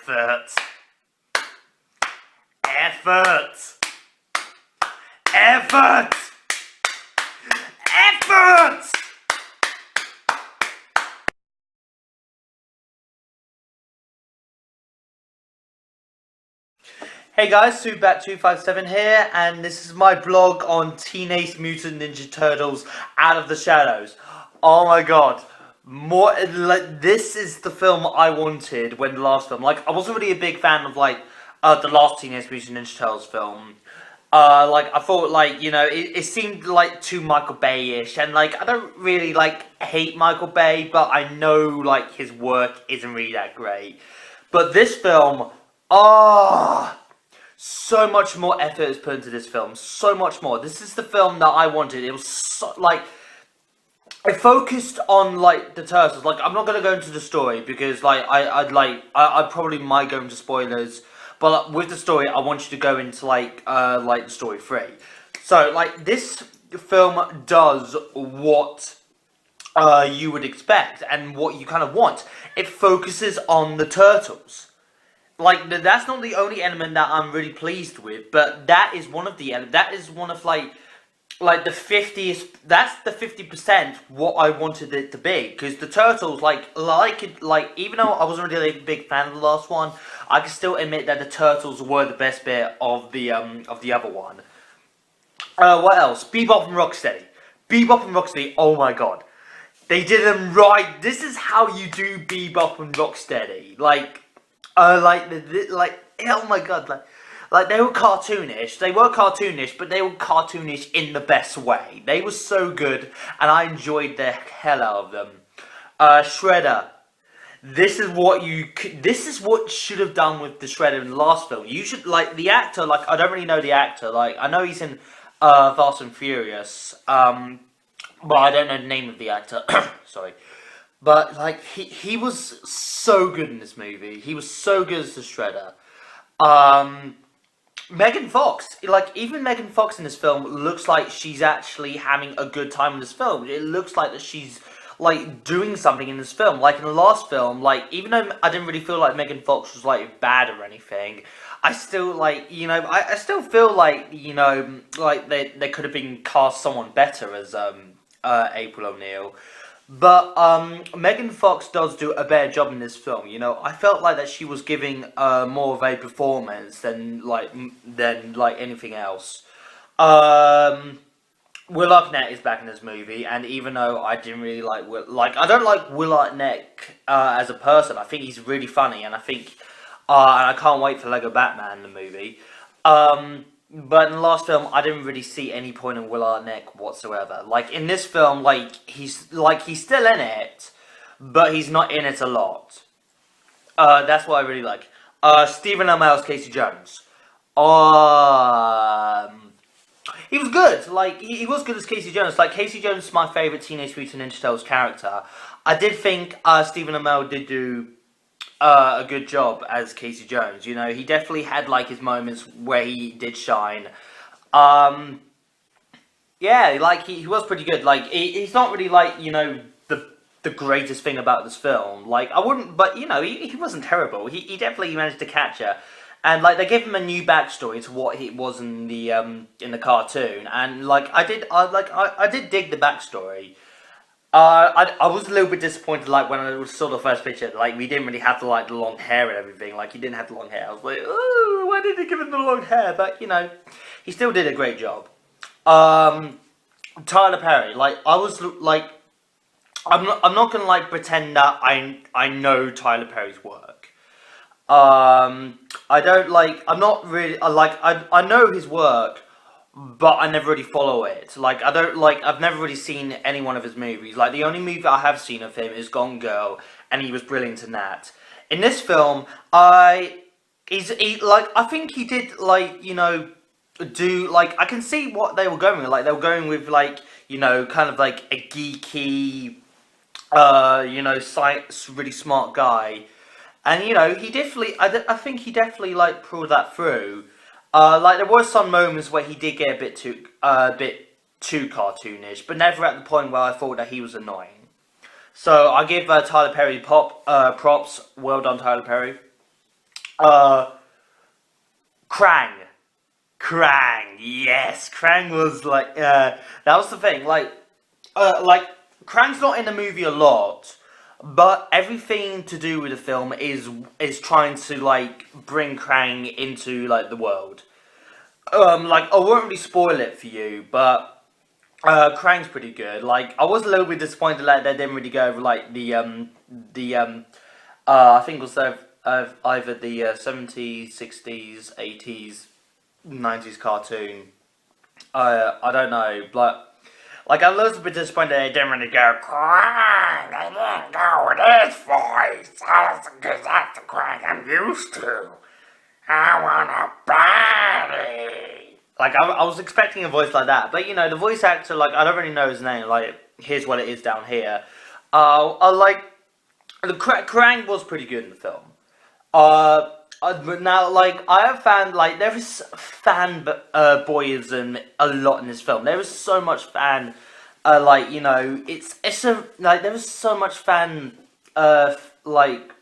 Effort. Effort. Effort. Effort. Hey guys, SuperBat257 here, and this is my blog on Teenage Mutant Ninja Turtles Out of the Shadows. Oh my god. This is the film I wanted when the last film. I wasn't really a big fan of the last Teenage Mutant Ninja Turtles film. I thought it seemed too Michael Bay-ish, and I don't really hate Michael Bay, but I know his work isn't really that great. But this film, so much more effort is put into this film. So much more. This is the film that I wanted. It was so, it focused on the turtles. I'm not gonna go into the story because I probably might go into spoilers. But with the story, I want you to go into the story free. So this film does what you would expect and what you kind of want. It focuses on the turtles. That's not the only element that I'm really pleased with, but that is one of the that is one of the 50th. That's the 50% what I wanted it to be, because the turtles even though I wasn't really a big fan of the last one, I can still admit that the turtles were the best bit of the other one. What else? Bebop and Rocksteady. Bebop and Rocksteady. Oh my god, they did them right. This is how you do Bebop and Rocksteady. Oh my god, they were cartoonish. They were cartoonish, but they were cartoonish in the best way. They were so good, and I enjoyed the hell out of them. Shredder. This is what should have done with the Shredder in the last film. You should the actor. I don't really know the actor. I know he's in Fast and Furious. But I don't know the name of the actor. Sorry. But he was so good in this movie. He was so good as the Shredder. Megan Fox, even Megan Fox in this film looks like she's actually having a good time in this film. It looks like that she's doing something in this film. In the last film, even though I didn't really feel like Megan Fox was bad or anything, I still I still feel they could have been cast someone better as April O'Neil. But Megan Fox does do a better job in this film. I felt that she was giving more of a performance than anything else. Will Arnett is back in this movie, and even though I didn't really I don't like Will Arnett as a person. I think he's really funny, and I think and I can't wait for Lego Batman the movie. But in the last film, I didn't really see any point in Will Arnett whatsoever. In this film, he's still in it, but he's not in it a lot. That's what I really like. Stephen Amell's Casey Jones. He was good. He was good as Casey Jones. Casey Jones is my favorite Teenage Mutant Ninja Turtles character. I did think Stephen Amell did do a good job as Casey Jones. He definitely had his moments where he did shine. Yeah, he was pretty good. He's not really the greatest thing about this film. I wouldn't, but he wasn't terrible. He definitely managed to catch her. And they gave him a new backstory to what he was in the cartoon, and I did dig the backstory. I was a little bit disappointed when I saw the first picture. We didn't really have the long hair and everything. He didn't have the long hair. I was like, oh, why did they give him the long hair? But he still did a great job. Tyler Perry. I was I'm not gonna pretend that I know Tyler Perry's work. I don't I'm not really I know his work, but I never really follow it. I don't I've never really seen any one of his movies. The only movie I have seen of him is Gone Girl, and he was brilliant in that. In this film, I think he did do I can see what they were going with. They were going with kind of a geeky really smart guy. And he definitely, I think he definitely pulled that through. There were some moments where he did get a bit too cartoonish, but never at the point where I thought that he was annoying. So I give Tyler Perry props. Well done, Tyler Perry. Uh, Krang. Krang, yes, Krang was that was the thing. Like Krang's not in the movie a lot, but everything to do with the film is trying to like bring Krang into like the world. Like I won't really spoil it for you, but Krang's pretty good. Like I was a little bit disappointed that they didn't really go over like I think it was either the 70s, 60s, 80s, 90s cartoon. I don't know, but like I'm a little bit disappointed they didn't really go Krang. They didn't go with his voice. Because that's the Krang I'm used to. I want a body. Like I was expecting a voice like that, but you know the voice actor, like I don't really know his name. Like here's what it is down here. I like the Krang was pretty good in the film. But now, like, I have found, like, there is boyism a lot in this film. There is so much like, you know, there is so much uh, like,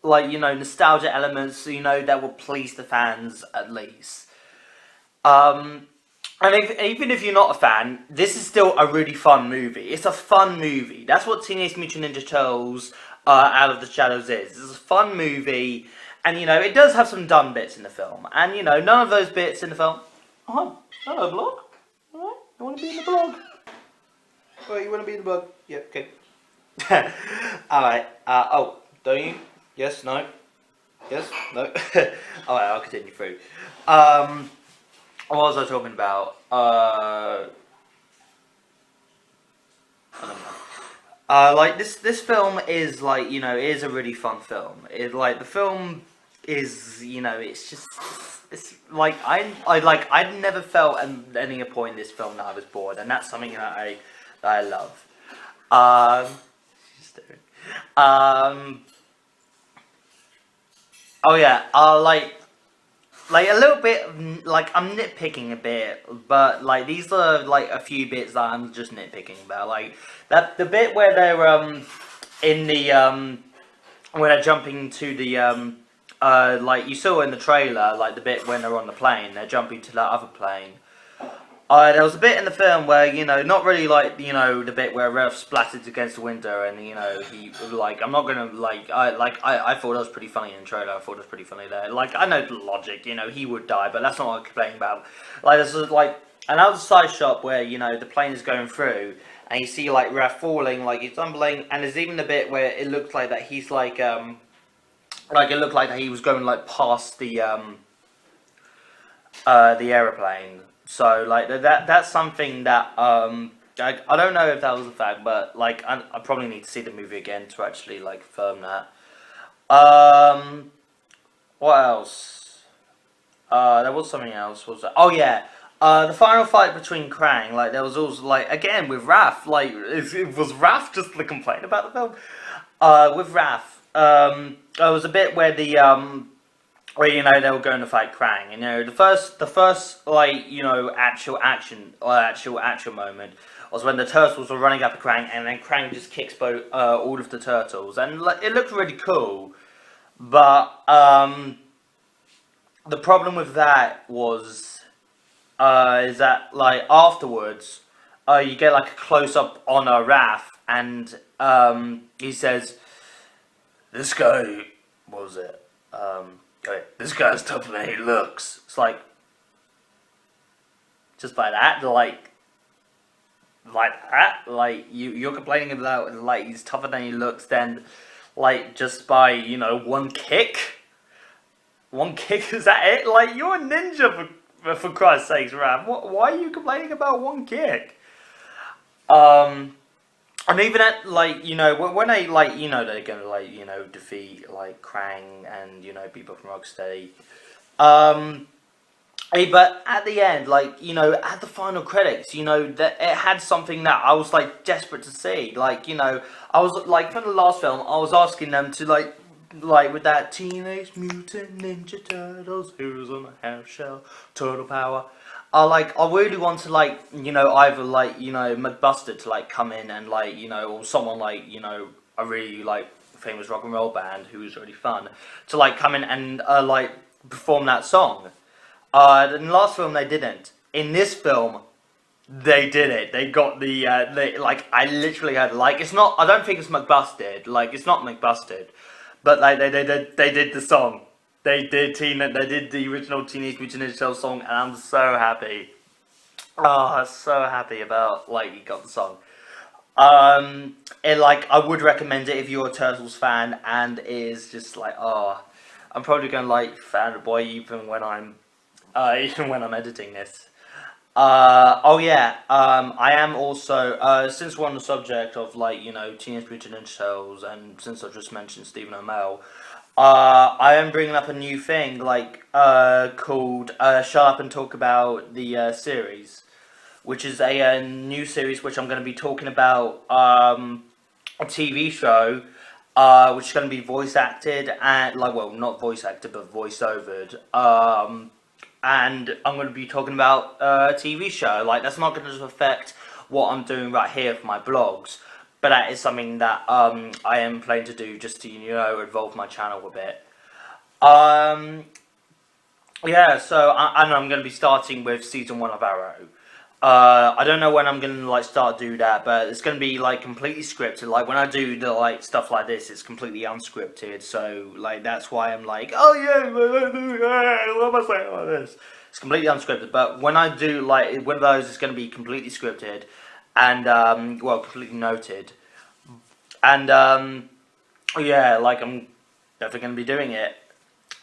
you know, nostalgia elements, you know, that will please the fans, at least. Um, and even if you're not a fan, this is still a really fun movie. It's a fun movie. That's what Teenage Mutant Ninja Turtles Out of the Shadows is. It's a fun movie, and you know it does have some dumb bits in the film, and you know none of those bits in the film. Oh, hello, blog. Alright, you want to be in the blog? Oh, you want to be in the blog? Yeah, okay. Alright. Oh, don't you? Yes, no. Yes, no. Alright, I'll continue through. What was I talking about? I don't know. Like this film is like you know is a really fun film. It like the film is you know it's just it's like I never felt at any point in this film that I was bored, and that's something that I love. Um, um, oh yeah, like a little bit like I'm nitpicking a bit, but like these are like a few bits that I'm just nitpicking about. Like that the bit where they're in the when they're jumping to the like you saw in the trailer, like the bit when they're on the plane, they're jumping to that other plane. There was a bit in the film where, you know, not really like, you know, the bit where Ralph splattered against the window and, you know, he, like, I'm not gonna, I thought that was pretty funny in the trailer, I thought it was pretty funny there. Like, I know the logic, you know, he would die, but that's not what I'm complaining about. Like, there's, like, another side shot where, you know, the plane is going through, and you see, like, Ralph falling, like, he's tumbling, and there's even a bit where it looks like that he's, like, it looked like that he was going, like, past the aeroplane. So like that's something that I don't know if that was a fact, but like I probably need to see the movie again to actually like confirm that. Um, what else? There was something else. Was that? Oh yeah. The final fight between Krang, like there was also like again with Raph, like it was Raph just the complaint about the film. With Raph, there was a bit where where you know they were going to fight Krang. You know, the first like you know actual action or actual moment was when the turtles were running up at Krang, and then Krang just kicks both all of the turtles, and like, it looked really cool. But the problem with that was is that like afterwards, you get like a close up on a Raph, and he says, "This guy, what was it? Okay, this guy's tougher than he looks." It's like, just by that, like that, like you're complaining about like he's tougher than he looks, then like just by you know one kick is that it? Like you're a ninja for Christ's sakes, Ram. Why are you complaining about one kick? And even at like you know when they like you know they're gonna like you know defeat like Krang and you know people from Rocksteady, but at the end like you know at the final credits you know that it had something that I was like desperate to see. Like you know I was like from the last film I was asking them to like with that Teenage Mutant Ninja Turtles, Heroes on a Half Shell, Turtle Power. I really want to like you know either like you know McBuster to like come in and like you know or someone like you know a really like famous rock and roll band who was really fun to like come in and like perform that song. In the last film they didn't. In this film, they did it. They got the like I literally had like it's not. I don't think it's McBusted. Like it's not McBusted, but like they did the song. They did the original Teenage Mutant Ninja Turtles song, and I'm so happy. Oh, I'm so happy about like you got the song. And like I would recommend it if you're a Turtles fan and is just like I'm probably gonna like fanboy even when I'm editing this. I am also since we're on the subject of like Teenage Mutant Ninja Turtles and since I just mentioned Stephen Amell, I am bringing up a new thing like called Shut Up and Talk About the series, which is a new series which I'm going to be talking about a TV show which is going to be voice acted and like well not voice acted but voice overed. And I'm going to be talking about a TV show. Like, that's not going to affect what I'm doing right here for my blogs. But that is something that I am planning to do just to, evolve my channel a bit. Yeah, so and I'm going to be starting with Season 1 of Arrow. I don't know when I'm going to, like, start do that, but it's going to be, like, completely scripted. Like, when I do the, like, stuff like this, it's completely unscripted. So, like, that's why I'm like, oh, yeah, what am I saying about this? It's completely unscripted. But when I do, like, one of those, it's going to be completely scripted and, well, completely noted. And, yeah, like, I'm definitely going to be doing it.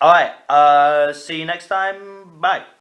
Alright, see you next time. Bye.